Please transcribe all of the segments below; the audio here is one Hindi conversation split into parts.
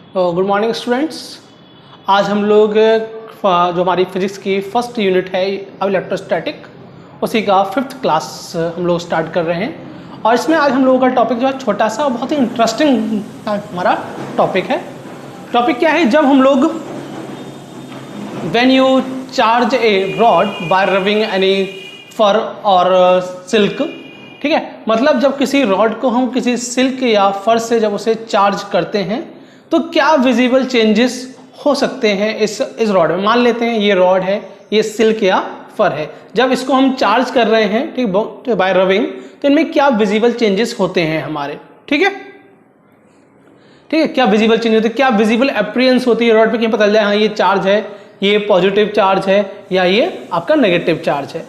Good morning students. आज हम लोग जो हमारी फिजिक्स की फर्स्ट यूनिट है इलेक्ट्रोस्टैटिक, उसी का 5th क्लास हम लोग स्टार्ट कर रहे हैं। और इसमें आज हम लोगों का टॉपिक जो है छोटा सा बहुत ही इंटरेस्टिंग हमारा टॉपिक है। टॉपिक क्या है? जब हम लोग when you charge a rod by rubbing any fur और सिल्क, ठीक है, मतलब जब किसी रॉड को हम किसी सिल्क या फर से जब उसे चार्ज करते हैं तो क्या विजिबल चेंजेस हो सकते हैं इस रॉड में। मान लेते हैं ये रॉड है, ये सिल्क या फर है, जब इसको हम चार्ज कर रहे हैं, ठीक, बाय रबिंग, तो इनमें क्या विजिबल चेंजेस होते हैं हमारे, ठीक है, क्या विजिबल चेंज होते हैं, क्या विजिबल अपीयरेंस होती है रॉड पे कि पता चल जाए हाँ ये चार्ज है, ये पॉजिटिव चार्ज है या ये आपका नेगेटिव चार्ज है,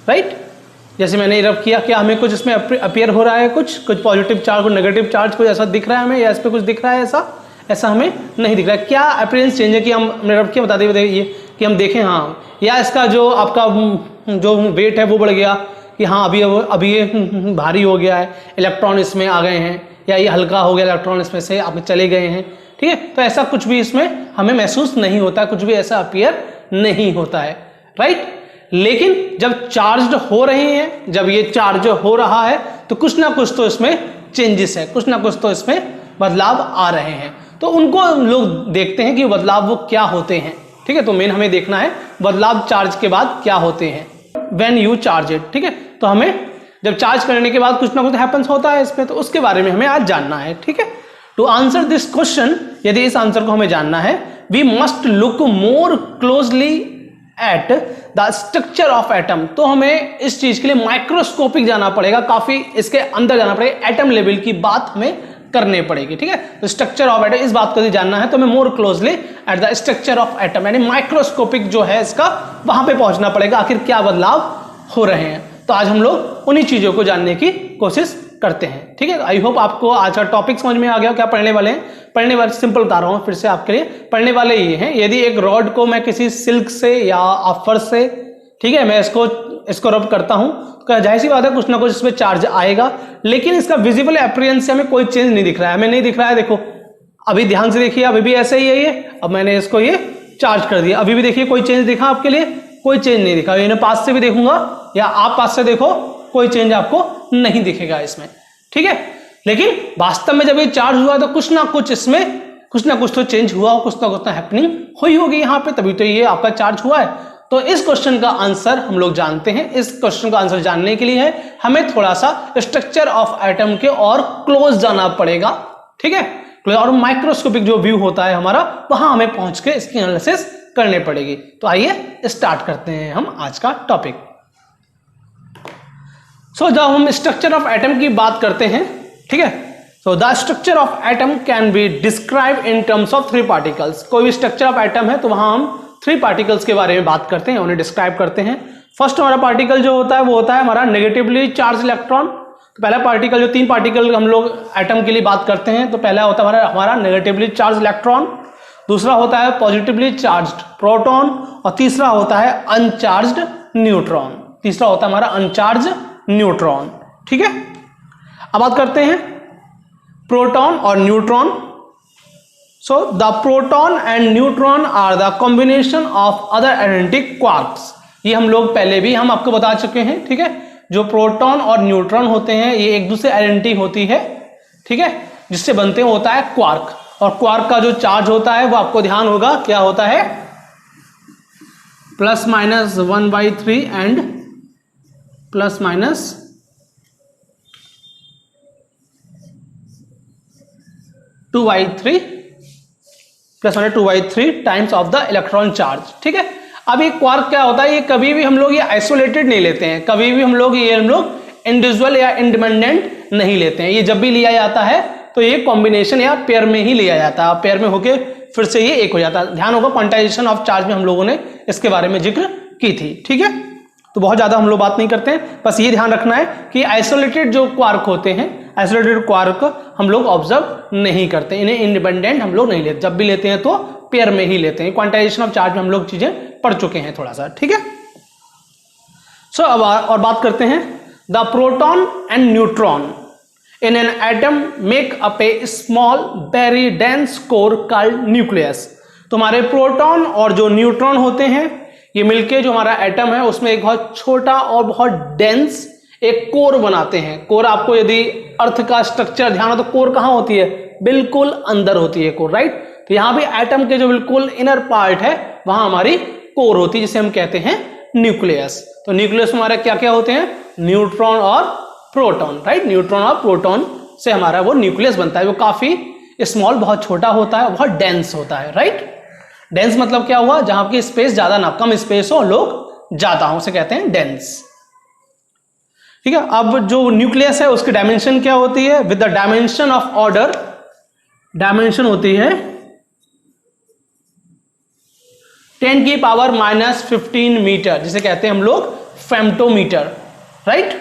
राइट। जैसे मैंने रब किया, क्या हमें कुछ इसमें अपीयर हो रहा है, कुछ पॉजिटिव चार्ज, कुछ नेगेटिव चार्ज, कुछ ऐसा दिख रहा है हमें, या इस पे कुछ दिख रहा है, ऐसा हमें नहीं दिख रहा है। क्या अपीयरेंस चेंज है कि हमने रब किया, बता दीजिए कि हम देखें हाँ, या इसका जो आपका जो वेट है वो बढ़ गया कि हाँ अभी ये भारी हो गया है, इलेक्ट्रॉन इसमें आ गए हैं, या ये हल्का हो गया, इलेक्ट्रॉन इसमें से आप चले गए हैं, ठीक है। तो ऐसा कुछ भी इसमें हमें महसूस नहीं होता, कुछ भी ऐसा अपीयर नहीं होता है, राइट। लेकिन जब चार्ज हो रही हैं, जब ये चार्ज हो रहा है तो कुछ ना कुछ तो इसमें चेंजेस है, कुछ ना कुछ तो इसमें बदलाव आ रहे हैं। तो उनको हम लोग देखते हैं कि बदलाव वो क्या होते हैं, ठीक है। तो मेन हमें देखना है बदलाव चार्ज के बाद क्या होते हैं व्हेन यू चार्ज इट, ठीक है। तो हमें जब चार्ज करने के बाद कुछ ना कुछ हैपेंस होता है इसमें, तो उसके बारे में हमें आज जानना है, ठीक है। टू आंसर दिस क्वेश्चन, यदि इस आंसर को हमें जानना है, we must look more closely at the structure of atom. तो हमें इस चीज के लिए माइक्रोस्कोपिक जाना पड़ेगा, काफी इसके अंदर जाना पड़ेगा, एटम लेवल की बात हमें करनी पड़ेगी, ठीक है। तो स्ट्रक्चर ऑफ एटम, इस बात को जानना है तो हमें मोर closely at the structure of atom, यानी माइक्रोस्कोपिक जो है इसका, वहां पे पहुंचना पड़ेगा, आखिर क्या बदलाव हो रहे हैं। तो आज हम लोग उन्हीं चीजों को जानने की कोशिश करते हैं, ठीक है। आई होप आपको आज का टॉपिक समझ में आ गया। क्या पढ़ने वाले हैं? पढ़ने वाले सिंपल बता रहा हूं फिर से आपके लिए, पढ़ने वाले ये हैं, यदि एक रॉड को मैं किसी सिल्क से या फर से, ठीक है, मैं इसको रब करता हूं, तो जाहिर सी बात है कुछ ना कुछ इसमें चार्ज आएगा, लेकिन इसका विजिबल अपीयरेंस से हमें कोई चेंज नहीं दिख रहा है, हमें नहीं दिख रहा है। देखो अभी ध्यान से देखिए, अभी भी ऐसे ही है ये, अब मैंने इसको ये चार्ज कर दिया, अभी भी देखिए कोई चेंज दिखा आपके लिए? कोई चेंज नहीं दिखा। इन्हें पास से भी देखूंगा या आप पास से देखो, कोई चेंज आपको नहीं दिखेगा इसमें, ठीक है। लेकिन वास्तव में जब ये चार्ज हुआ तो कुछ ना कुछ इसमें, कुछ ना कुछ तो चेंज हुआ, कुछ ना कुछ तो हैपनिंग हुई होगी यहाँ पे, तभी तो ये आपका चार्ज हुआ है। तो इस क्वेश्चन का आंसर हम लोग जानते हैं। इस क्वेश्चन का आंसर जानने के लिए है हमें थोड़ा सा स्ट्रक्चर ऑफ एटम के और क्लोज जाना पड़ेगा, ठीक है। और माइक्रोस्कोपिक जो व्यू होता है हमारा, वहां हमें पहुंच के इसकी एनालिसिस करनी पड़ेगी। तो आइए स्टार्ट करते हैं हम आज का टॉपिक। जब हम स्ट्रक्चर ऑफ एटम की बात करते हैं, ठीक है, so the structure of atom can be describe in terms of 3 particles. कोई भी स्ट्रक्चर ऑफ एटम है तो वहां हम 3 पार्टिकल्स के बारे में बात करते हैं, उन्हें डिस्क्राइब करते हैं। फर्स्ट हमारा पार्टिकल जो होता है वो होता है हमारा नेगेटिवली चार्ज इलेक्ट्रॉन। तो पहला पार्टिकल, जो 3 पार्टिकल हम लोग एटम के लिए बात करते हैं, तो पहला होता है हमारा नेगेटिवली चार्ज इलेक्ट्रॉन, दूसरा होता है पॉजिटिवली चार्ज्ड प्रोटॉन, और तीसरा होता है अनचार्ज्ड न्यूट्रॉन। तीसरा होता है हमारा अनचार्ज न्यूट्रॉन, ठीक है। अब बात करते हैं प्रोटॉन और neutron. So the proton and neutron are the combination of other identical quarks। ये हम लोग पहले भी हम आपको बता चुके हैं, ठीक है। जो प्रोटॉन और न्यूट्रॉन होते हैं ये एक दूसरे आइडेंटिटी होती है, ठीक है, जिससे बनते होता है क्वार्क। और क्वार्क का जो चार्ज होता है वो आपको ध्यान होगा क्या होता है, ±1/3 and ±2/3 +2/3 times of the electron charge, ठीक है। अब ये क्वार्क क्या होता है, ये कभी भी हम लोग ये आइसोलेटेड नहीं लेते हैं, कभी भी हम लोग इंडिविजुअल या इंडिपेंडेंट नहीं लेते हैं। ये जब भी लिया जाता है तो ये कॉम्बिनेशन या पेयर में ही लिया जाता है, पेयर में होके फिर से ये एक हो जाता है। ध्यान होगा क्वांटाइजेशन ऑफ चार्ज में हम लोगों ने इसके बारे में जिक्र की थी, ठीक है। तो बहुत ज्यादा हम लोग बात नहीं करते हैं, बस ये ध्यान रखना है कि आइसोलेटेड जो क्वार्क होते हैं, आइसोलेटेड क्वार्क हम लोग ऑब्जर्व नहीं करते, इन्हें इंडिपेंडेंट हम लोग नहीं लेते, जब भी लेते हैं तो पेयर में ही लेते हैं। क्वांटाइजेशन ऑफ चार्ज में हम लोग चीजें पढ़ चुके हैं थोड़ा सा, ठीक है। अब और बात करते हैं the proton and neutron in an atom make up A small very dense core called nucleus. तो हमारे प्रोटॉन और जो न्यूट्रॉन होते हैं ये मिलके जो हमारा एटम है उसमें एक बहुत छोटा और बहुत डेंस एक कोर बनाते हैं। कोर आपको यदि अर्थ का स्ट्रक्चर ध्यान हो तो कोर कहां होती है, बिल्कुल अंदर होती है कोर, राइट। तो यहां भी एटम के जो बिल्कुल इनर पार्ट है वहां हमारी कोर होती है जिसे हम कहते हैं न्यूक्लियस। तो न्यूक्लियस में हमारा क्या क्या होते हैं, न्यूट्रॉन और प्रोटॉन, राइट। न्यूट्रॉन और प्रोटॉन से हमारा वो न्यूक्लियस बनता है। वो काफी स्मॉल, बहुत छोटा होता है, बहुत डेंस होता है, राइट। डेंस मतलब क्या हुआ, जहां की स्पेस ज्यादा ना, कम स्पेस हो, लोग ज्यादा हो, उसे कहते हैं डेंस। ठीक है। अब जो न्यूक्लियस है उसकी डायमेंशन क्या होती है, with the dimension of order, dimension होती है 10 की पावर -15 मीटर, जिसे कहते हैं हम लोग femtometre, right.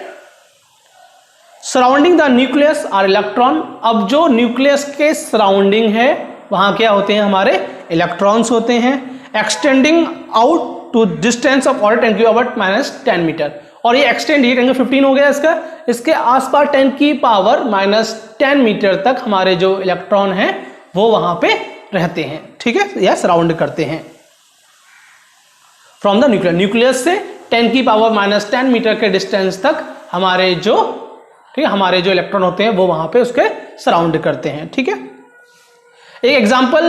Surrounding the nucleus are electron. अब जो न्यूक्लियस के सराउंडिंग है वहां क्या होते हैं, हमारे इलेक्ट्रॉन्स होते हैं। Extending out to distance of order 10 की पावर -10 मीटर। और ये एक्सटेंड, ये 15 हो गया इसका, इसके आसपास 10 की पावर -10 मीटर तक हमारे जो इलेक्ट्रॉन हैं वो वहां पे रहते हैं, ठीक है, या सराउंड करते हैं फ्रॉम द न्यूक्लियस। न्यूक्लियस से 10 की पावर -10 मीटर के डिस्टेंस तक हमारे जो, ठीक है, हमारे जो इलेक्ट्रॉन होते हैं वो वहां पे उसके सराउंड करते हैं, ठीक है। एक एग्जांपल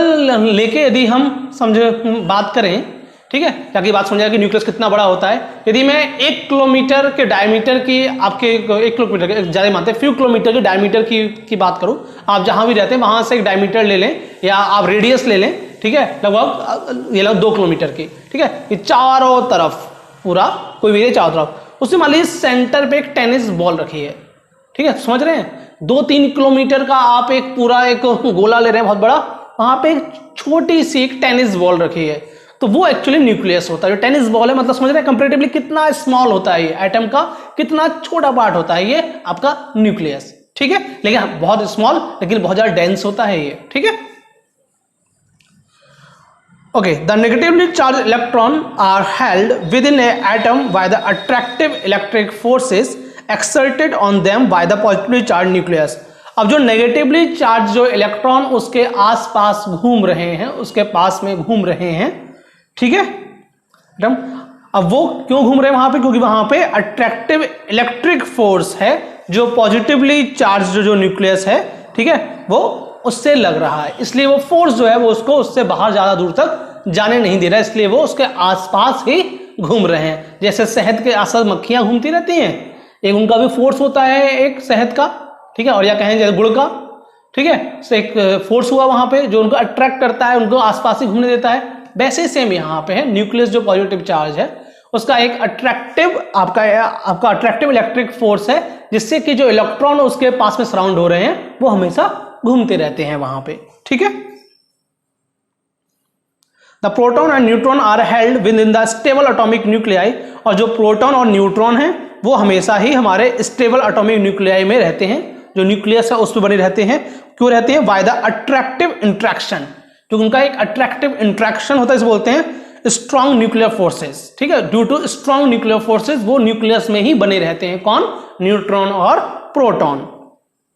लेके यदि हम बात करें, ठीक है, ताकि बात समझ जाए कि न्यूक्लियस कितना बड़ा होता है। यदि मैं 1 किलोमीटर के डायमीटर की, आपके 1 किलोमीटर के ज्यादा मानते हैं, फ्यू किलोमीटर के डायमीटर की बात करूं, आप जहां भी रहते हैं वहां से एक डायमीटर ले लें या आप रेडियस ले लें, ठीक है, लगभग ये लगभग 2 किलोमीटर की, ठीक है, ये चारों तरफ पूरा कोई भी चारों तरफ, उसमें मान लीजिए सेंटर पे एक टेनिस बॉल रखी है, ठीक है, समझ रहे हैं। 2-3 किलोमीटर का आप एक पूरा एक गोला ले रहे हैं बहुत बड़ा, वहां पे एक छोटी सी एक टेनिस बॉल रखी है, तो वो एक्चुअली न्यूक्लियस होता है। जो टेनिस बॉल है, मतलब समझ रहे हैं कंपैरेटिवली कितना स्मॉल होता है ये, एटम का कितना छोटा पार्ट होता है ये आपका न्यूक्लियस, ठीक है, लेकिन बहुत स्मॉल लेकिन बहुत ज्यादा डेंस होता है ये, ठीक है। Okay, the negatively charge electron are held within a atom by the attractive electric forces exerted on them by the positively charge nucleus. अब जो नेगेटिवली चार्ज जो इलेक्ट्रॉन उसके आसपास घूम रहे हैं, उसके पास में घूम रहे हैं, ठीक है, अब वो क्यों घूम रहे हैं वहां पे, क्योंकि वहां पे अट्रैक्टिव इलेक्ट्रिक फोर्स है जो पॉजिटिवली चार्ज जो न्यूक्लियस है, ठीक है, वो उससे लग रहा है, इसलिए वो फोर्स जो है वो उसको उससे बाहर ज्यादा दूर तक जाने नहीं दे रहा है, इसलिए वो उसके आसपास ही घूम रहे हैं। जैसे शहद के आसपास मक्खियां घूमती रहती हैं, एक उनका भी फोर्स होता है एक शहद का, ठीक है, और या कहें जैसे गुड़ का, ठीक है, एक फोर्स हुआ वहां पे जो उनको अट्रैक्ट करता है, उनको आसपास ही घूमने देता है। वैसे सेम यहाँ पे है, न्यूक्लियस जो पॉजिटिव चार्ज है उसका एक अट्रैक्टिव आपका अट्रैक्टिव इलेक्ट्रिक फोर्स है, जिससे कि जो इलेक्ट्रॉन उसके पास में सराउंड हो रहे हैं वो हमेशा घूमते रहते हैं वहां पे, ठीक है। The proton and neutron are held within the stable atomic nuclei. और जो प्रोटॉन और न्यूट्रॉन है वो हमेशा ही हमारे स्टेबल एटॉमिक न्यूक्लियाई में रहते हैं, जो न्यूक्लियस है उस पर बने रहते हैं। क्यों रहते हैं, बाय द अट्रैक्टिव इंट्रैक्शन, जो उनका एक अट्रैक्टिव इंट्रैक्शन होता है, इसे बोलते हैं स्ट्रॉन्ग न्यूक्लियर फोर्सेस, ठीक है। Due to strong nuclear forces वो न्यूक्लियस में ही बने रहते हैं, कौन, न्यूट्रॉन और प्रोटॉन,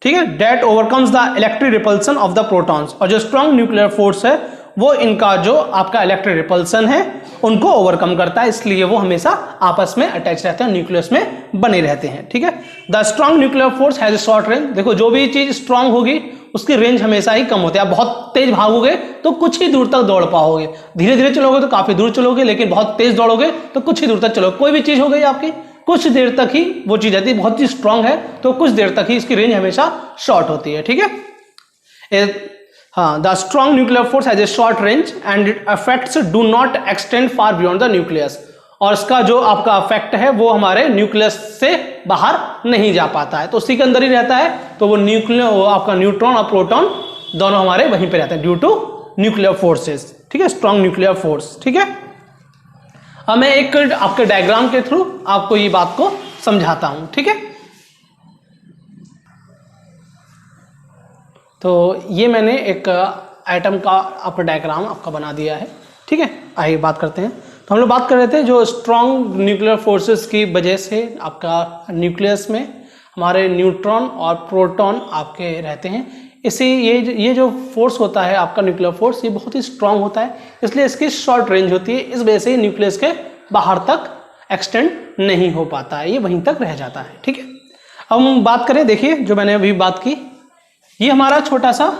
ठीक है। That overcomes the electric repulsion of the protons. और जो स्ट्रॉन्ग न्यूक्लियर फोर्स है वो इनका जो आपका इलेक्ट्रिक रिपल्सन है उनको ओवरकम करता है, इसलिए वो हमेशा आपस में अटैच रहते हैं, न्यूक्लियस में बने रहते हैं, ठीक है। The strong nuclear force has a short range. देखो जो भी चीज स्ट्रॉन्ग होगी उसकी रेंज हमेशा ही कम होती है। आप बहुत तेज भागोगे तो कुछ ही दूर तक दौड़ पाओगे, धीरे धीरे चलोगे तो काफी दूर चलोगे, लेकिन बहुत तेज दौड़ोगे तो कुछ ही दूर तक चलोगे। कोई भी चीज हो गई आपकी कुछ देर तक ही वो चीज रहती है, बहुत ही स्ट्रांग है तो कुछ देर तक ही इसकी रेंज हमेशा शॉर्ट होती है, ठीक है। हाँ, the strong nuclear force has a short range and it effects do not extend far beyond the nucleus. और इसका जो आपका इफेक्ट है वो हमारे न्यूक्लियस से बाहर नहीं जा पाता है, तो उसी के अंदर ही रहता है। तो वो आपका न्यूट्रॉन और प्रोटॉन दोनों हमारे वहीं पे रहते हैं ड्यू टू न्यूक्लियर फोर्सेस, ठीक है, स्ट्रॉन्ग न्यूक्लियर फोर्स, ठीक है। अब मैं एक आपके डायग्राम के थ्रू आपको ये बात को समझाता हूं, ठीक है। तो ये मैंने एक एटम का आपका डायग्राम आपका बना दिया है, ठीक है। आइए बात करते हैं। तो हम लोग बात कर रहे थे जो स्ट्रॉन्ग न्यूक्लियर फोर्सेस की वजह से आपका न्यूक्लियस में हमारे न्यूट्रॉन और प्रोटॉन आपके रहते हैं। इसी ये जो फोर्स होता है आपका न्यूक्लियर फोर्स, ये बहुत ही स्ट्रांग होता है, इसलिए इसकी शॉर्ट रेंज होती है। इस वजह से न्यूक्लियस के बाहर तक एक्सटेंड नहीं हो पाता है, ये वहीं तक रह जाता है। ठीक है, अब हम बात करें, देखिए जो मैंने अभी बात की, ये हमारा छोटा सा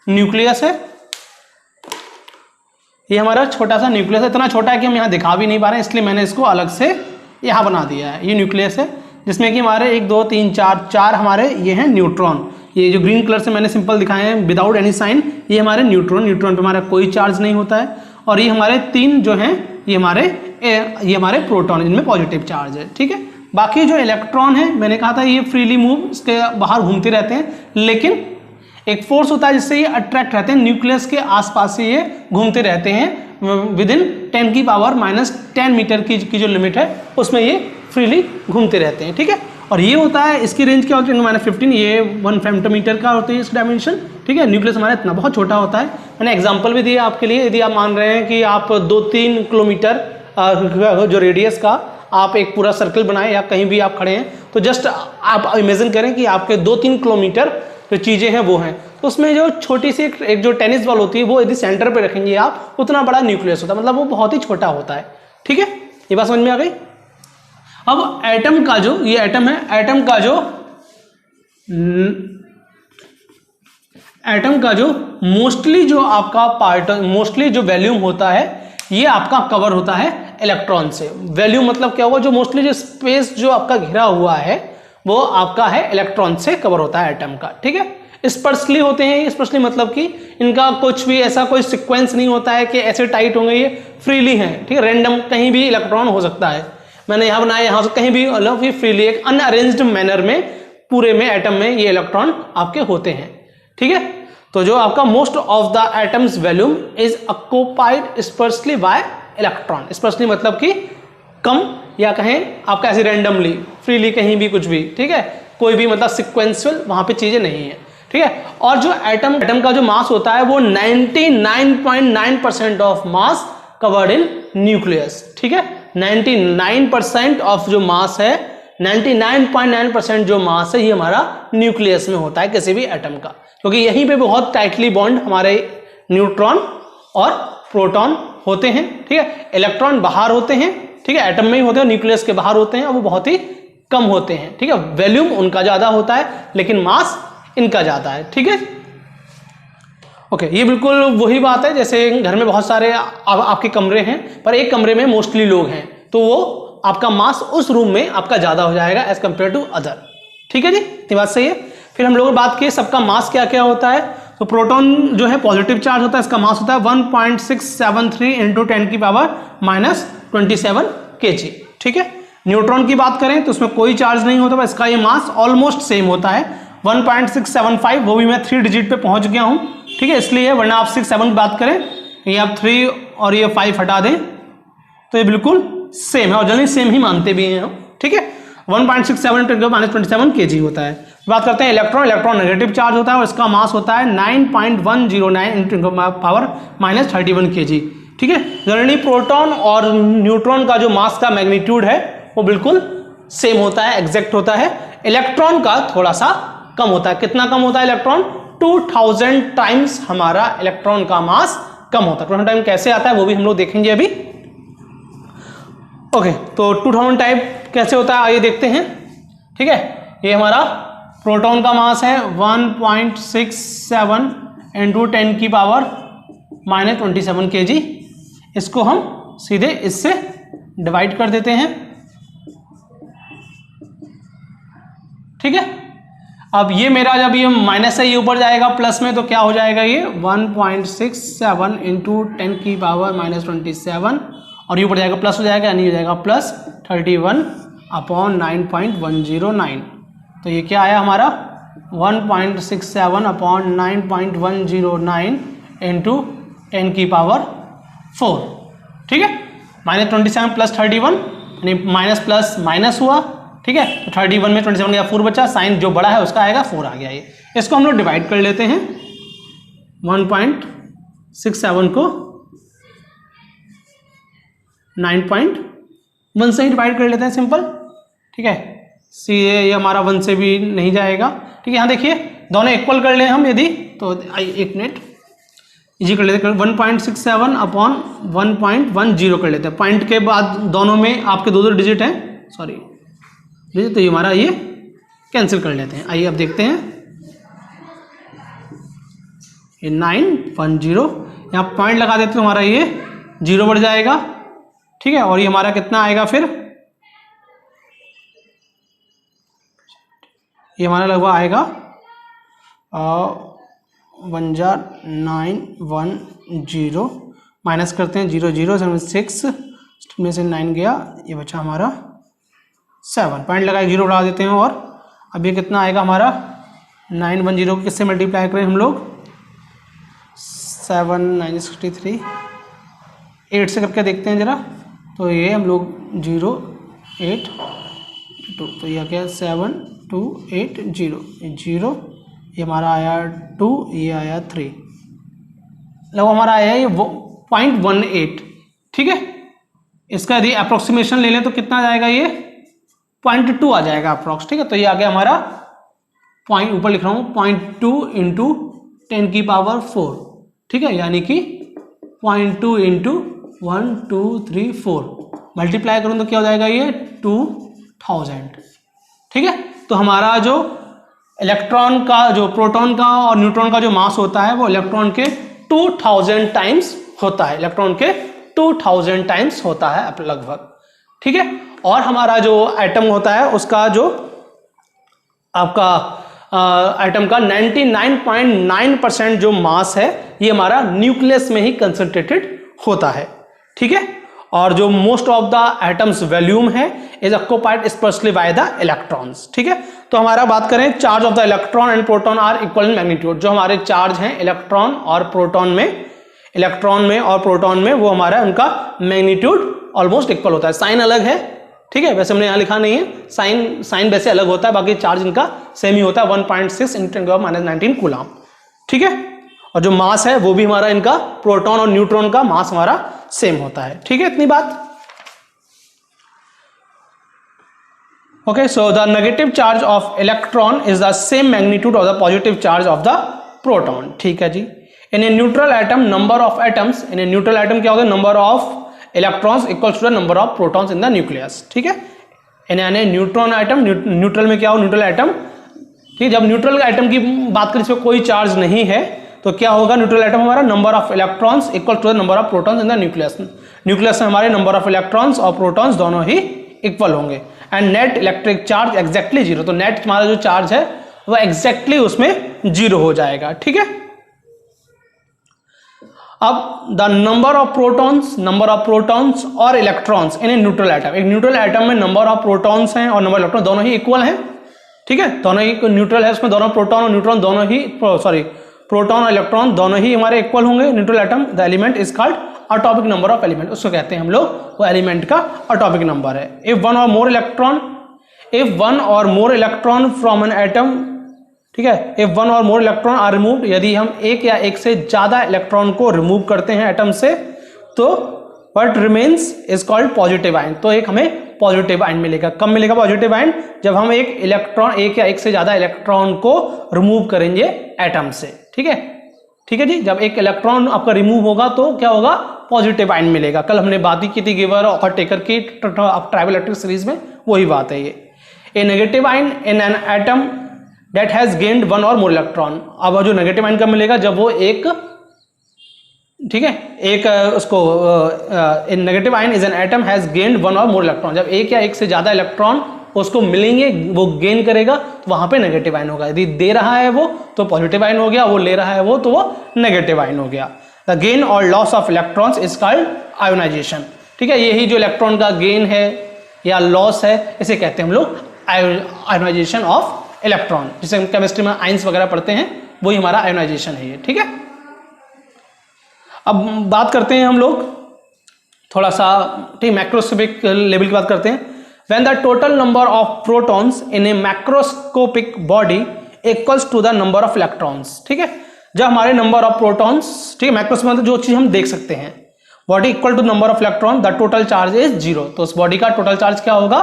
न्यूक्लियस है, ये हमारा छोटा सा न्यूक्लियस है। इतना छोटा है कि हम यहाँ दिखा भी नहीं पा रहे हैं, इसलिए मैंने इसको अलग से यहाँ बना दिया है। ये न्यूक्लियस है जिसमें कि हमारे 1 2 3 4 हमारे ये हैं न्यूट्रॉन। ये जो ग्रीन कलर से मैंने सिंपल दिखाए हैं विदाउट एनी साइन, ये हमारे न्यूट्रॉन पे हमारा कोई चार्ज नहीं होता है। और ये हमारे 3 जो हैं ये हमारे प्रोटॉन, इनमें पॉजिटिव चार्ज है। ठीक है, बाकी जो इलेक्ट्रॉन है मैंने कहा था ये फ्रीली मूव, इसके बाहर घूमते रहते हैं, लेकिन एक फोर्स होता है जिससे ये अट्रैक्ट रहते हैं, न्यूक्लियस के आसपास से ये घूमते रहते हैं विद इन 10 की पावर -10 मीटर की जो लिमिट है उसमें ये फ्रीली घूमते रहते हैं। ठीक है, और ये होता है, इसकी रेंज क्या होती है -15, ये 1 फेम्टोमीटर का होती है इसकी डायमेंशन। ठीक है, न्यूक्लियस हमारा इतना बहुत छोटा होता है। मैंने एग्जांपल भी दिया आपके लिए, यदि आप मान रहे हैं कि आप 2-3 किलोमीटर जो रेडियस का आप एक पूरा सर्कल बनाएं या कहीं भी आप खड़े हैं, तो जस्ट आप इमेजिन करें कि आपके 2-3 किलोमीटर जो चीज़ें हैं वो हैं, तो उसमें जो छोटी सी एक जो टेनिस बॉल होती है वो यदि सेंटर पे रखेंगे आप, उतना बड़ा न्यूक्लियस होता है, मतलब वो बहुत ही छोटा होता है। ठीक है, ये बात समझ में आ गई। अब एटम का जो ये एटम है, एटम का जो मोस्टली जो आपका पार्ट, मोस्टली जो वॉल्यूम होता है ये आपका कवर होता है इलेक्ट्रॉन से। वॉल्यूम मतलब क्या हुआ, जो मोस्टली जो स्पेस जो आपका घिरा हुआ है वो आपका है इलेक्ट्रॉन से कवर होता है एटम का। ठीक है, स्पर्शली होते हैं, स्पर्शली मतलब कि इनका कुछ भी ऐसा कोई सीक्वेंस नहीं होता है कि ऐसे टाइट होंगे, ये फ्रीली हैं। ठीक है, रैंडम कहीं भी इलेक्ट्रॉन हो सकता है, मैंने यहाँ बनाया, यहाँ से कहीं भी मतलब ये फ्रीली एक अनअरेंज्ड मैनर में पूरे में एटम में ये इलेक्ट्रॉन आपके होते हैं। ठीक है, तो जो आपका most of the atom's volume is occupied sparsely by electron. Sparsely मतलब कि कम, या कहें आपका ऐसे रैंडमली फ्रीली कहीं भी कुछ भी। ठीक है, कोई भी मतलब सिक्वेंशियल वहां पे चीजें नहीं है। ठीक है, और जो एटम का जो मास होता है वो 99.9% of mass covered in nucleus. ठीक है, 99% ऑफ जो मास है, 99.9% जो मास है ये हमारा न्यूक्लियस में होता है किसी भी एटम का, क्योंकि यहीं पे बहुत टाइटली बॉन्ड हमारे न्यूट्रॉन और प्रोटॉन होते हैं। ठीक है, इलेक्ट्रॉन बाहर होते हैं, ठीक है, एटम में ही होते हैं, न्यूक्लियस के बाहर होते हैं और वो बहुत ही कम होते हैं। ठीक है, वॉल्यूम उनका ज्यादा होता है लेकिन मास इनका ज्यादा है। ठीक है, ओके, ये बिल्कुल वही बात है जैसे घर में बहुत सारे आपके कमरे हैं, पर एक कमरे में मोस्टली लोग हैं, तो वो आपका मास उस रूम में आपका ज्यादा हो जाएगा एज कंपेयर टू अदर। ठीक है जी, ये बात सही है। फिर हम लोग बात किए सबका मास क्या क्या होता है, तो प्रोटॉन जो है पॉजिटिव चार्ज होता है, इसका मास होता है 1.673 इंटू 10 की पावर -27 kg। ठीक है, न्यूट्रॉन की बात करें तो उसमें कोई चार्ज नहीं होता, इसका ये मास ऑलमोस्ट सेम होता है 1.675, वो भी मैं 3 डिजिट पे पहुंच गया हूं। ठीक है, इसलिए वरना आप 6 7 की बात करें, ये आप 3 और ये 5 हटा दें तो ये बिल्कुल सेम है, और जनरली सेम ही मानते भी हैं। ठीक है, 1.67 × -27 kg होता है। बात करते हैं इलेक्ट्रॉन नेगेटिव चार्ज होता है और इसका मास होता है 9.109 × पावर -31 kg। ठीक है, जनरली प्रोटॉन और न्यूट्रॉन का जो मास का मैग्नीट्यूड है वो बिल्कुल सेम होता है, एग्जैक्ट होता है। इलेक्ट्रॉन का थोड़ा सा कम होता है। कितना कम होता है इलेक्ट्रॉन? 2000 टाइम्स हमारा इलेक्ट्रॉन का मास कम होता है। 2000 टाइम कैसे आता है वो भी हम लोग देखेंगे अभी। ओके, तो 2000 टाइप कैसे होता है आइए देखते हैं। ठीक है, ये हमारा प्रोटॉन का मास है 1.67 × 10 की पावर -27 kg। इसको हम सीधे इससे डिवाइड कर देते हैं। ठीक है, अब ये मेरा जब ये माइनस है ये ऊपर जाएगा प्लस में, तो क्या हो जाएगा ये 1.67 × 10 की पावर -27, और ये ऊपर जाएगा प्लस हो जाएगा, यानी हो जाएगा +31/9.109। तो ये क्या आया हमारा 1.67/9.109 × 10 की पावर 4। ठीक है, -27 + 31 यानी माइनस प्लस माइनस हुआ। ठीक है, तो 31 में 27 गया, 4 बचा, साइन जो बड़ा है उसका आएगा 4 आ गया। ये इसको हम लोग डिवाइड कर लेते हैं, 1.67 को 9.1 से ही डिवाइड कर लेते हैं, सिंपल। ठीक है, सी ये हमारा 1 से भी नहीं जाएगा। ठीक है, यहाँ देखिए दोनों इक्वल कर लें हम यदि, तो एक मिनट इजी कर लेते हैं, 1.67 अपॉन 1.10 कर लेते हैं। पॉइंट के बाद दोनों में आपके दो डिजिट हैं, सॉरी डिजिट, तो ये हमारा ये कैंसिल कर लेते हैं। आइए अब देखते हैं, ये 910, यहाँ पॉइंट लगा देते हैं, हमारा ये 0 बढ़ जाएगा। ठीक है, और ये हमारा कितना आएगा फिर, ये हमारा लगभग आएगा 1,910 माइनस करते हैं 0 0 6 में से 9 गया, ये बचा हमारा 7, पॉइंट लगा 0 बढ़ा देते हैं। और अब ये कितना आएगा हमारा 910 को किससे मल्टीप्लाई करें हम लोग, 7 9 63, 8 से करके देखते हैं ज़रा, तो ये हम लोग 0 8 2, तो यह क्या 7 2 8 0 0, ये हमारा आया 2, ये आया 3, लगभग हमारा आया ये 0.18। ठीक है, इसका यदि अप्रोक्सीमेशन ले लें तो कितना आ जाएगा, ये 0.2 आ जाएगा अप्रोक्स। ठीक है, तो ये आ गया हमारा पॉइंट, ऊपर लिख रहा हूँ 0.2 इंटू 10 की पावर 4। ठीक है, यानी कि 0.2 इंटू 1 2 3 4 मल्टीप्लाई करूँ तो क्या हो जाएगा, ये 2000। ठीक है, तो हमारा जो इलेक्ट्रॉन का, जो प्रोटॉन का और न्यूट्रॉन का जो मास होता है वो इलेक्ट्रॉन के 2000 टाइम्स होता है, इलेक्ट्रॉन के 2000 टाइम्स होता है लगभग। ठीक है, और हमारा जो एटम होता है उसका जो आपका एटम का 99.9% जो मास है ये हमारा न्यूक्लियस में ही कंसंट्रेटेड होता है। ठीक है, और जो most of the atom's volume है is occupied specially by the electrons. ठीक है, तो हमारा बात करें charge of the electron and proton are equal in magnitude, जो हमारे चार्ज हैं इलेक्ट्रॉन और प्रोटॉन में, और प्रोटॉन में वो हमारा उनका मैग्नीट्यूड ऑलमोस्ट इक्वल होता है। साइन अलग है, ठीक है, वैसे हमने यहाँ लिखा नहीं है, साइन वैसे अलग होता है, बाकी चार्ज इनका सेम ही होता है, 1.6 × 10⁻⁹ कूलम। ठीक है, और जो मास है वो भी हमारा इनका प्रोटॉन और न्यूट्रॉन का मास हमारा सेम होता है। ठीक है, इतनी बात। Okay, so the negative charge of electron is the same magnitude of the positive charge of the proton. ठीक है जी, in a neutral atom number of atoms, in a neutral atom क्या होता है, number of electrons equals to the number of protons in the nucleus. ठीक है, इन न्यूट्रॉन एटम, न्यूट्रल में क्या हो, न्यूट्रल एटम। ठीक है, जब न्यूट्रल एटम की बात करें, इसमें कोई चार्ज नहीं है, तो क्या होगा, न्यूट्रल एटम हमारा number of electrons equal to the number of protons in the nucleus. Nucleus में हमारे नंबर ऑफ इलेक्ट्रॉन्स और प्रोटॉन्स दोनों ही इक्वल होंगे। And net electric charge exactly 0, तो नेट हमारा जो चार्ज है वो एग्जैक्टली उसमें 0 हो जाएगा। ठीक है, अब द नंबर ऑफ प्रोटॉन्स और electrons in a neutral atom, एक न्यूट्रल एटम में नंबर ऑफ प्रोटॉन्स हैं और नंबर इलेक्ट्रॉन दोनों ही इक्वल हैं। ठीक है, दोनों ही न्यूट्रल है, उसमें दोनों प्रोटॉन और न्यूट्रॉन दोनों ही, सॉरी प्रोटॉन और इलेक्ट्रॉन दोनों ही हमारे इक्वल होंगे neutral atom. The element is called atomic number of element, उसको कहते हैं हम लोग, वो एलिमेंट का एटॉमिक नंबर है। इफ वन और more electron from an atom, ठीक है, इफ वन और मोर इलेक्ट्रॉन आर रिमूव्ड, यदि हम एक या एक से ज्यादा इलेक्ट्रॉन को रिमूव करते हैं एटम से, तो what remains is called positive ion, तो एक हमें पॉजिटिव आयन मिलेगा। कब मिलेगा पॉजिटिव आयन, जब हम एक या एक से ज्यादा इलेक्ट्रॉन को रिमूव करेंगे एटम से। ठीक है, जी, जब एक इलेक्ट्रॉन आपका रिमूव होगा तो क्या होगा, पॉजिटिव आयन मिलेगा। कल हमने बात ही की थी गिवर और टेकर की ट्राइबल इलेक्ट्रिक सीरीज में, वही बात है ये। A negative ion in an atom that has gained one और मोर इलेक्ट्रॉन, अब जो नेगेटिव आयन कब मिलेगा, जब वो एक, ठीक है, एक उसको negative ion is an atom has gained one और मोर इलेक्ट्रॉन, जब एक या एक से ज्यादा इलेक्ट्रॉन उसको मिलेंगे, वो गेन करेगा, तो वहां पे नेगेटिव आयन होगा। यदि दे रहा है वो तो पॉजिटिव आयन हो गया, वो ले रहा है वो तो वो नेगेटिव आयन हो गया। द गेन और loss of electrons is called ionisation. ठीक है, यही जो इलेक्ट्रॉन का गेन है या लॉस है, इसे कहते हैं हम लोग आयोनाइजेशन ऑफ इलेक्ट्रॉन, जिसे हम केमिस्ट्री में आयंस वगैरह पढ़ते हैं, वही हमारा आयोनाइजेशन है ये। ठीक है, अब बात करते हैं हम लोग थोड़ा सा, ठीक, मैक्रोस्कोपिक लेवल की बात करते हैं। When the total number of protons in a macroscopic body equals to the number of electrons, ठीक है, जब हमारे नंबर ऑफ प्रोटॉन्स, ठीक है, मैक्रोस्कोपिक मतलब जो चीज हम देख सकते हैं, body equal to number of electron, the total charge is 0, तो उस बॉडी का टोटल चार्ज क्या होगा,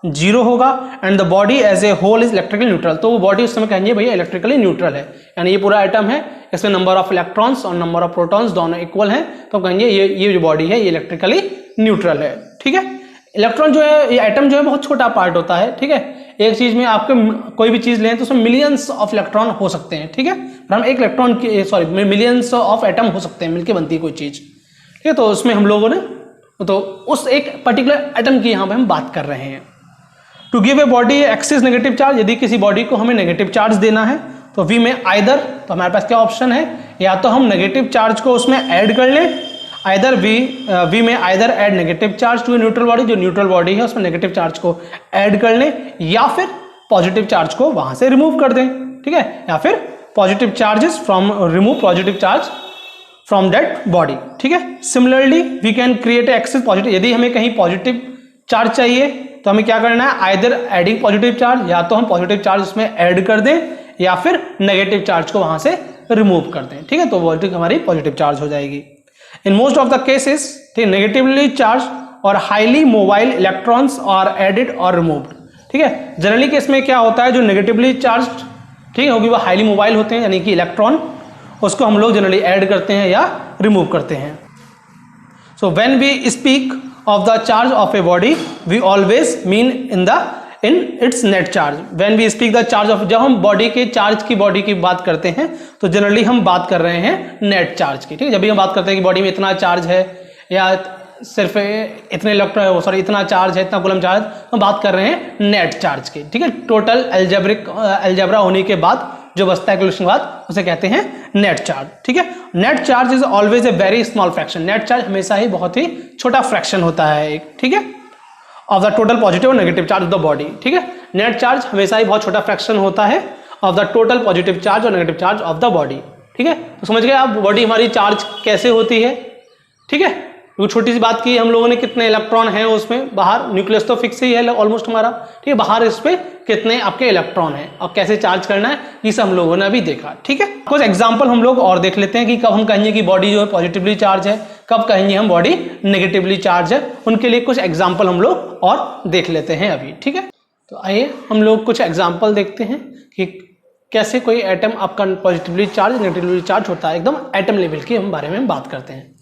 जीरो होगा and the body as a whole is electrically neutral. तो वो बॉडी उस समय कहेंगे भैया इलेक्ट्रिकली न्यूट्रल है, यानी ये पूरा एटम है, इसमें नंबर ऑफ इलेक्ट्रॉन्स और नंबर ऑफ प्रोटॉन्स दोनों इक्वल हैं, तो कहेंगे ये जो बॉडी है ये इलेक्ट्रिकली न्यूट्रल है। ठीक है, इलेक्ट्रॉन जो है, ये एटम जो है बहुत छोटा पार्ट होता है। ठीक है, एक चीज में आपके कोई भी चीज लें तो उसमें मिलियंस ऑफ इलेक्ट्रॉन हो सकते हैं। ठीक है, हम एक इलेक्ट्रॉन की मिलियंस ऑफ एटम हो सकते हैं मिलकर बनती है कोई चीज। ठीक है, तो उसमें हम लोगों ने तो उस एक पर्टिकुलर एटम की यहां पे हम बात कर रहे हैं। To give a body excess negative charge, यदि किसी बॉडी को हमें नेगेटिव चार्ज देना है तो वी में आइदर, तो हमारे पास क्या ऑप्शन है, या तो हम नेगेटिव चार्ज को उसमें ऐड कर लें, आइदर वी में either add negative charge to a neutral body, जो न्यूट्रल बॉडी है उसमें नेगेटिव चार्ज को ऐड कर लें, या फिर पॉजिटिव चार्ज को वहां से रिमूव कर दें। ठीक है, या फिर positive charges from remove positive charge from that body. ठीक है, similarly we can create excess positive, यदि हमें कहीं पॉजिटिव चार्ज चाहिए तो हमें क्या करना है, आइदर एडिंग पॉजिटिव चार्ज, या तो हम पॉजिटिव चार्ज उसमें ऐड कर दें या फिर नेगेटिव चार्ज को वहां से रिमूव कर दें। ठीक है, तो वोल्टेज हमारी पॉजिटिव चार्ज हो जाएगी। In most of the cases negatively charge और highly mobile electrons are added और रिमूव्ड। ठीक है, जनरली केस में क्या होता है, जो नेगेटिवली चार्ज, ठीक है, क्योंकि वो हाईली मोबाइल होते हैं, यानी कि इलेक्ट्रॉन, उसको हम लोग जनरली ऐड करते हैं या रिमूव करते हैं। So when we speak of the charge of a body we always mean in its net charge when we speak the charge of, जब हम बॉडी के चार्ज की बॉडी की बात करते हैं तो जनरली हम बात कर रहे हैं नेट चार्ज की। ठीक है, जब भी हम बात करते हैं कि बॉडी में इतना चार्ज है या सिर्फ इतने इलेक्ट्रॉन, सॉरी इतना चार्ज है, इतना कूलम चार्ज, हम बात कर रहे हैं नेट चार्ज की। ठीक है, टोटल अलजेब्रा होने के बाद जो बचता है कैलकुलेशन के बाद उसे कहते हैं नेट चार्ज। ठीक है, net charge is always a very small fraction, net charge हमेशा ही बहुत ही छोटा फ्रैक्शन होता है एक। ठीक है, ऑफ द टोटल पॉजिटिव और negative charge of the body. ठीक है, नेट चार्ज हमेशा ही बहुत छोटा फ्रैक्शन होता है of the total positive charge और negative charge of the body. ठीक है, तो समझ गए आप बॉडी हमारी चार्ज कैसे होती है। ठीक है, वो छोटी सी बात की हम लोगों ने, कितने इलेक्ट्रॉन हैं उसमें बाहर, न्यूक्लियस तो फिक्स ही है ऑलमोस्ट हमारा। ठीक है, बाहर इस पे कितने आपके इलेक्ट्रॉन हैं और कैसे चार्ज करना है, ये सब हम लोगों ने अभी देखा। ठीक है, कुछ एग्जांपल हम लोग और देख लेते हैं कि कब हम कहेंगे कि बॉडी जो है पॉजिटिवली चार्ज है, कब कहेंगे हम बॉडी नेगेटिवली चार्ज है। उनके लिए कुछ एग्जाम्पल हम लोग और देख लेते हैं अभी। ठीक है, तो आइए हम लोग कुछ एग्जाम्पल देखते हैं कि कैसे कोई एटम आपका पॉजिटिवली चार्ज नेगेटिवली चार्ज होता है, एकदम एटम लेवल की हम बारे में बात करते हैं।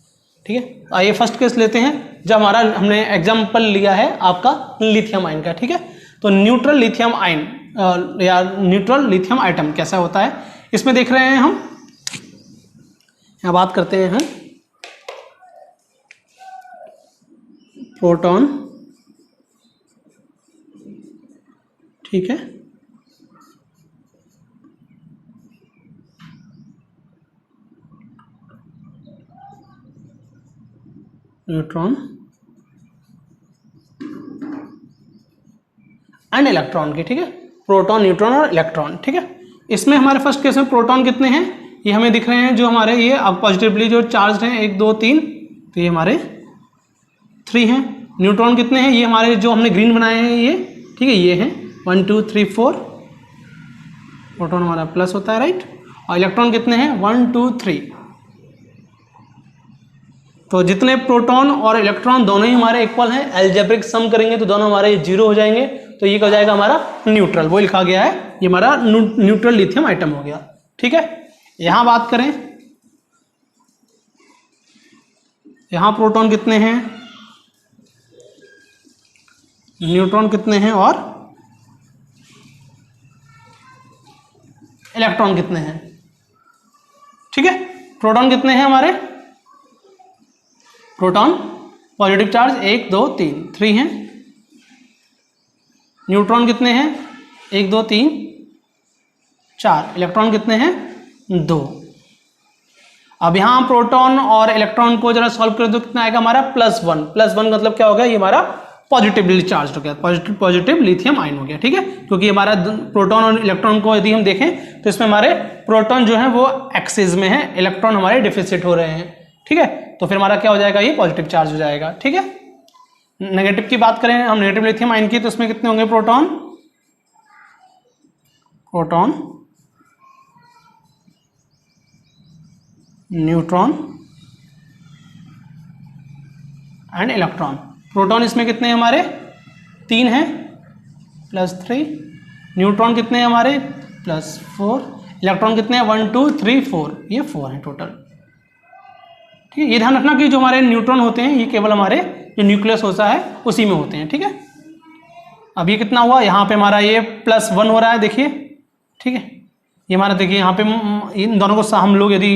ठीक है, आइए फर्स्ट केस लेते हैं, जब हमने एग्जाम्पल लिया है आपका लिथियम आयन का। ठीक है, तो न्यूट्रल लिथियम आयन या न्यूट्रल लिथियम एटम कैसा होता है, इसमें देख रहे हैं हम, यहाँ बात करते हैं प्रोटॉन। ठीक है, न्यूट्रॉन एंड इलेक्ट्रॉन की। ठीक है, प्रोटॉन, न्यूट्रॉन और इलेक्ट्रॉन। ठीक है, इसमें हमारे फर्स्ट केस में प्रोटॉन कितने हैं, ये हमें दिख रहे हैं, जो हमारे ये अब पॉजिटिवली जो चार्ज हैं 1 2 3, तो ये हमारे 3 हैं। न्यूट्रॉन कितने हैं, ये हमारे जो हमने ग्रीन बनाए हैं ये। ठीक है, ये हैं 1 2 3 4, प्रोटॉन हमारा प्लस होता है, राइट। और इलेक्ट्रॉन कितने हैं 1 2 3। तो जितने प्रोटॉन और इलेक्ट्रॉन दोनों ही हमारे इक्वल हैं, अलजेब्रिक सम करेंगे तो दोनों हमारे 0 हो जाएंगे, तो ये हो जाएगा हमारा न्यूट्रल, वो लिखा गया है, ये हमारा न्यूट्रल लिथियम आइटम हो गया। ठीक है, यहां बात करें, यहां प्रोटॉन कितने हैं, न्यूट्रॉन कितने हैं और इलेक्ट्रॉन कितने हैं। ठीक है, प्रोटॉन कितने हैं हमारे, प्रोटॉन पॉजिटिव चार्ज 1 2 3 3 हैं। न्यूट्रॉन कितने हैं 1 2 3 4। इलेक्ट्रॉन कितने हैं 2। अब यहां प्रोटॉन और इलेक्ट्रॉन को जरा सॉल्व कर दो, कितना आएगा हमारा +1। +1 मतलब क्या हो गया, ये हमारा पॉजिटिवली चार्ज हो गया, पॉजिटिव लिथियम आयन हो गया। ठीक है, क्योंकि हमारा प्रोटॉन और इलेक्ट्रॉन को यदि हम देखें तो इसमें हमारे प्रोटॉन जो है वो एक्सिस में है, इलेक्ट्रॉन हमारे डिफिसिट हो रहे हैं। ठीक है, तो फिर हमारा क्या हो जाएगा, ये पॉजिटिव चार्ज हो जाएगा। ठीक है, नेगेटिव की बात करें हम, नेगेटिव लिथियम आयन की, तो उसमें कितने होंगे proton, neutron and electron. Proton इसमें कितने हैं हमारे 3 हैं, +3, न्यूट्रॉन कितने हैं हमारे +4, इलेक्ट्रॉन कितने हैं 1 2 3 4, ये 4 हैं टोटल। ठीक है, ये ध्यान रखना कि जो हमारे न्यूट्रॉन होते हैं ये केवल हमारे जो न्यूक्लियस होता है उसी में होते हैं। ठीक है, अब ये कितना हुआ, यहाँ पे हमारा ये +1 हो रहा है, देखिए। ठीक है, ये हमारा देखिए यहाँ पे इन दोनों को हम लोग यदि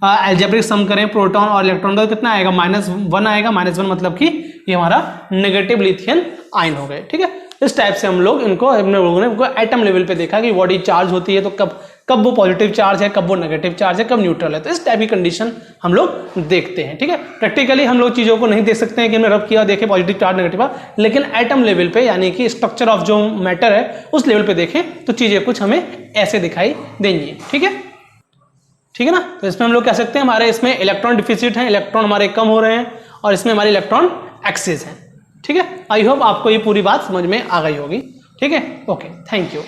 अलजेब्रिक सम करें प्रोटॉन और इलेक्ट्रॉन का, तो कितना आएगा -1 आएगा। -1 मतलब कि ये हमारा नेगेटिव लिथियम आयन हो गए। ठीक है, इस टाइप से हम लोग इनको अपने लोगों ने इनको एटम लेवल पे देखा कि बॉडी चार्ज होती है तो कब वो पॉजिटिव चार्ज है, कब वो नेगेटिव चार्ज है, कब न्यूट्रल है। तो इस टाइप की कंडीशन हम लोग देखते हैं। ठीक है, प्रैक्टिकली हम लोग चीज़ों को नहीं देख सकते हैं कि हमने रब किया देखे पॉजिटिव चार्ज नेगेटिव, लेकिन एटम लेवल पे यानी कि स्ट्रक्चर ऑफ जो मैटर है उस लेवल पे देखें तो चीज़ें कुछ हमें ऐसे दिखाई देंगी। ठीक है, ठीक है ना। तो इसमें हम लोग कह सकते हैं हमारे इसमें इलेक्ट्रॉन डिफिसिट है, इलेक्ट्रॉन हमारे कम हो रहे हैं, और इसमें हमारे इलेक्ट्रॉन एक्सेस है। ठीक है, आई होप आपको ये पूरी बात समझ में आ गई होगी। ठीक है, ओके, थैंक यू।